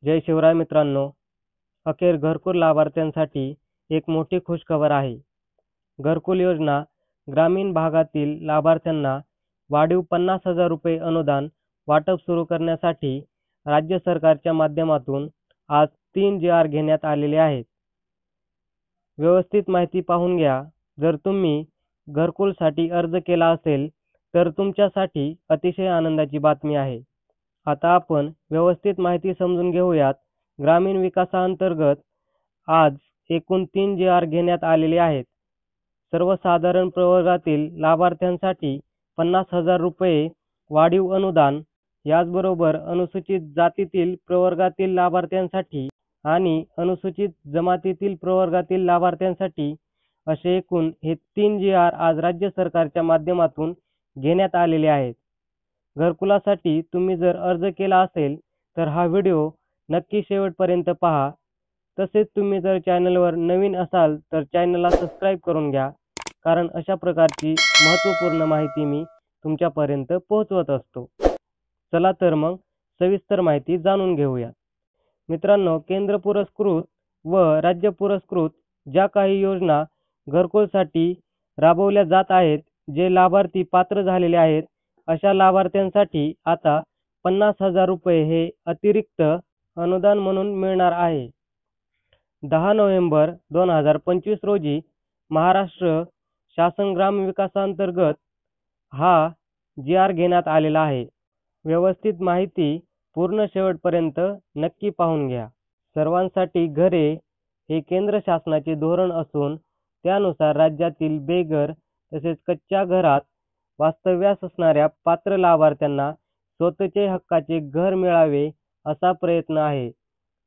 जय शिवराय मित्रांनो, अखेर घरकुल लाभार्थ्यांसाठी एक मोठी खुशखबर आहे. घरकुल योजना ग्रामीण भागातील लाभार्थ्यांना वाढीव 50,000 रुपये अनुदान वाटप सुरू करण्यासाठी राज्य सरकारच्या माध्यमातून आज 3 जी.आर. घेण्यात आलेले आहेत. व्यवस्थित माहिती पाहून घ्या. जर तुम्ही घरकुलसाठी अर्ज केला असेल तर तुमच्यासाठी अतिशय आनंदाची बातमी आहे. आता आपण व्यवस्थित माहिती समजून घेऊयात. ग्रामीण विकासाअंतर्गत आज एकूण 3 जी.आर. घेण्यात आलेले आहेत. सर्वसाधारण प्रवर्गातील लाभार्थ्यांसाठी 50,000 रुपये वाढीव अनुदान, याचबरोबर अनुसूचित जातीतील प्रवर्गातील लाभार्थ्यांसाठी आणि अनुसूचित जमातीतील प्रवर्गातील लाभार्थ्यांसाठी असे एकूण हे 3 जी.आर. आज राज्य सरकारच्या माध्यमातून घेण्यात आलेले आहेत. घरकुलासाठी तुम्ही जर अर्ज केला असेल तर हा व्हिडिओ नक्की शेवटपर्यंत पहा. तसेच तुम्ही जर चॅनलवर नवीन असाल तर चॅनलला सबस्क्राईब करून घ्या, कारण अशा प्रकारची महत्त्वपूर्ण माहिती मी तुमच्यापर्यंत पोहोचवत असतो. चला तर मग सविस्तर माहिती जाणून घेऊया. मित्रांनो, केंद्र पुरस्कृत व राज्य पुरस्कृत ज्या काही योजना घरकुलसाठी राबवल्या जात आहेत, जे लाभार्थी पात्र झालेले आहेत, अशा लाभार्थ्यांसाठी आता 50,000 रुपये हे अतिरिक्त अनुदान म्हणून मिळणार आहे. 10 नोव्हेंबर 2025 रोजी महाराष्ट्र शासन ग्रामविकासाअंतर्गत हा जी.आर. घेण्यात आलेला आहे. व्यवस्थित माहिती पूर्ण शेवटपर्यंत नक्की पाहून घ्या. सर्वांसाठी घरे हे केंद्र शासनाचे धोरण असून त्यानुसार राज्यातील बेघर तसेच कच्च्या घरात वास्तव्यास असणाऱ्या पात्र लाभार्थ्यांना स्वतःचे हक्काचे घर मिळावे असा प्रयत्न आहे.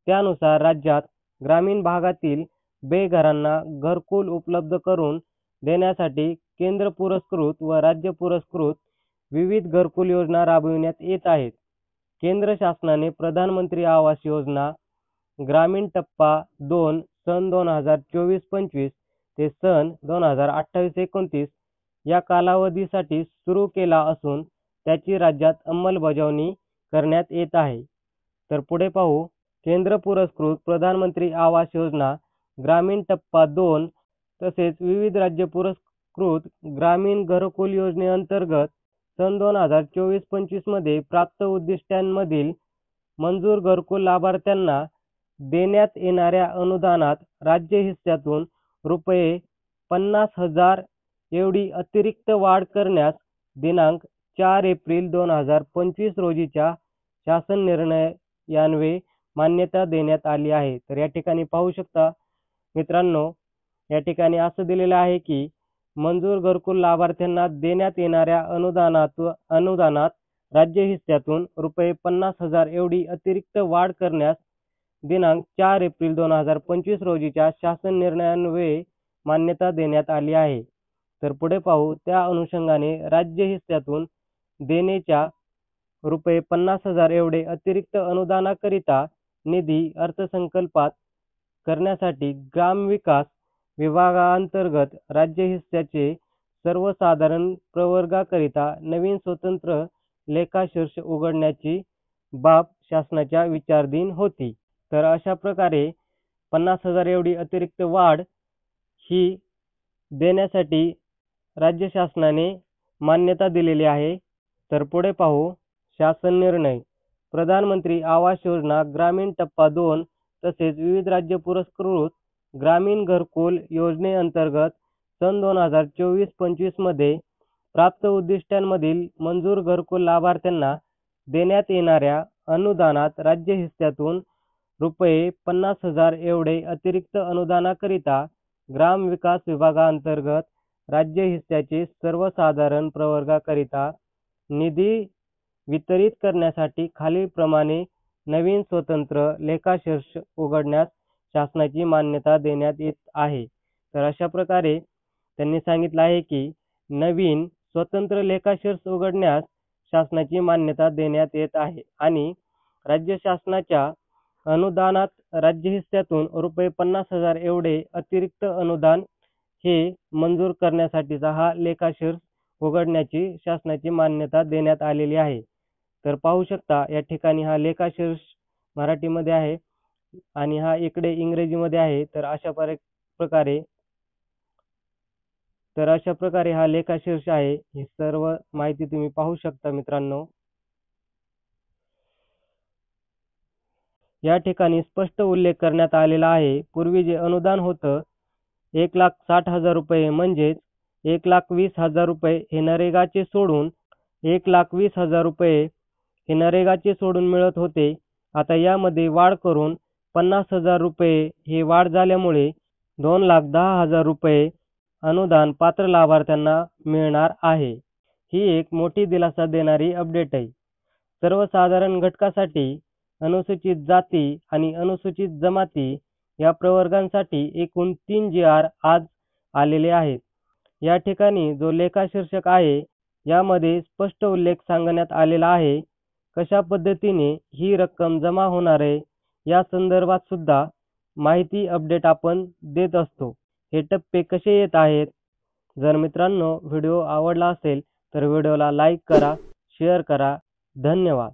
त्यानुसार राज्यात ग्रामीण भागातील बेघरांना घरकुल उपलब्ध करून देण्यासाठी केंद्र पुरस्कृत व राज्य पुरस्कृत विविध घरकुल योजना राबविण्यात येत आहेत. केंद्र शासनाने प्रधानमंत्री आवास योजना ग्रामीण टप्पा 2 सन 2024-25 ते सन 2028-29 या कालावधीसाठी सुरू केला असून त्याची राज्यात अंमलबजावणी करण्यात येत आहे. तर पुढे पाहू. केंद्र पुरस्कृत प्रधानमंत्री आवास योजना ग्रामीण टप्पा 2 तसेच विविध राज्य पुरस्कृत ग्रामीण घरकुल योजनेअंतर्गत सन 2024-25 मध्ये प्राप्त उद्दिष्टांमधील मंजूर घरकुल लाभार्थ्यांना देण्यात येणाऱ्या अनुदानात राज्य हिस्स्यातून रुपये 50,000 एवढी अतिरिक्त वाढ करण्यास दिनांक 4 एप्रिल 2025 रोजीच्या शासन निर्णयान्वये मान्यता देण्यात आली आहे. तर या ठिकाणी पाहू शकता मित्रांनो, या ठिकाणी असं दिलेलं आहे की मंजूर घरकुल लाभार्थ्यांना देण्यात येणाऱ्या अनुदानात राज्य हिस्स्यातून रुपये 50,000 एवढी अतिरिक्त वाढ करण्यास दिनांक 4 एप्रिल 2025 रोजीच्या शासन निर्णयान्वये मान्यता देण्यात आली आहे. तर पुढे पाहू. त्या अनुषंगाने राज्य हिस्स्यातून देण्याच्या रुपये 50,000 एवढे अतिरिक्त अनुदानाकरिता निधी अर्थसंकल्पात करण्यासाठी ग्रामविकास विभागाअंतर्गत राज्य हिस्स्याचे सर्वसाधारण प्रवर्गाकरिता नवीन स्वतंत्र लेखाशीर्ष उघडण्याची बाब शासनाच्या विचाराधीन होती. तर अशा प्रकारे 50,000 एवढी अतिरिक्त वाढ ही देण्यासाठी राज्य शासनाने मान्यता दिलेली आहे. तर पुढे पाहू. शासन निर्णय. प्रधानमंत्री आवास योजना ग्रामीण टप्पा 2 तसेच विविध राज्य पुरस्कृत ग्रामीण घरकुल योजनेअंतर्गत सन 2024-25 मध्ये प्राप्त उद्दिष्टांमधील मंजूर घरकुल लाभार्थ्यांना देण्यात येणाऱ्या अनुदानात राज्य हिस्स्यातून रुपये 50,000 एवढे अतिरिक्त अनुदानाकरिता ग्रामविकास विभागाअंतर्गत राज्य हिस्स्याचे सर्वसाधारण प्रवर्गाकरिता निधी वितरित करण्यासाठी खालीलप्रमाणे नवीन स्वतंत्र लेखाशीर्ष उघडण्यास शासनाची मान्यता देण्यात येत आहे. तर अशा प्रकारे त्यांनी सांगितलं आहे की नवीन स्वतंत्र लेखाशीर्ष उघडण्यास शासनाची मान्यता देण्यात येत आहे आणि राज्य शासनाच्या अनुदानात राज्य हिस्स्यातून रुपये 50,000 एवढे अतिरिक्त अनुदान हे मंजूर करण्यासाठीचा हा लेखाशीर्ष उघडण्याची शासनाची मान्यता देण्यात आलेली आहे. तर पाहू शकता या ठिकाणी हा लेखाशीर्ष मराठीमध्ये आहे आणि हा इकडे इंग्रजीमध्ये आहे. प्रकारे अशा प्रकारे हा लेखाशीर्ष आहे. ही सर्व माहिती तुम्ही पाहू शकता मित्रांनो. या ठिकाणी स्पष्ट उल्लेख करण्यात आलेला आहे. पूर्वी जे अनुदान होतं 1,60,000 म्हणजेच 1,20,000 हे नरेगाचे सोडून 1,20,000 हे नरेगाचे सोडून मिळत होते. आता यामध्ये वाढ करून 50,000 हे वाढ झाल्यामुळे 2,10,000 अनुदान पात्र लाभार्थ्यांना मिळणार आहे. ही एक मोठी दिलासा देणारी अपडेट आहे. सर्वसाधारण घटकासाठी अनुसूचित जाती आणि अनुसूचित जमाती या प्रवर्गांसाठी एकूण 3 जी.आर. आज आलेले आहेत. या ठिकाणी जो लेखाशीर्षक आहे यामध्ये स्पष्ट उल्लेख सांगण्यात आलेला आहे. कशा पद्धतीने ही रक्कम जमा होणार आहे या संदर्भात सुद्धा माहिती अपडेट आपण देत असतो. हे टप्पे कसे येत आहेत? जर मित्रांनो व्हिडिओ आवडला असेल तर व्हिडिओला लाईक करा, शेअर करा. धन्यवाद.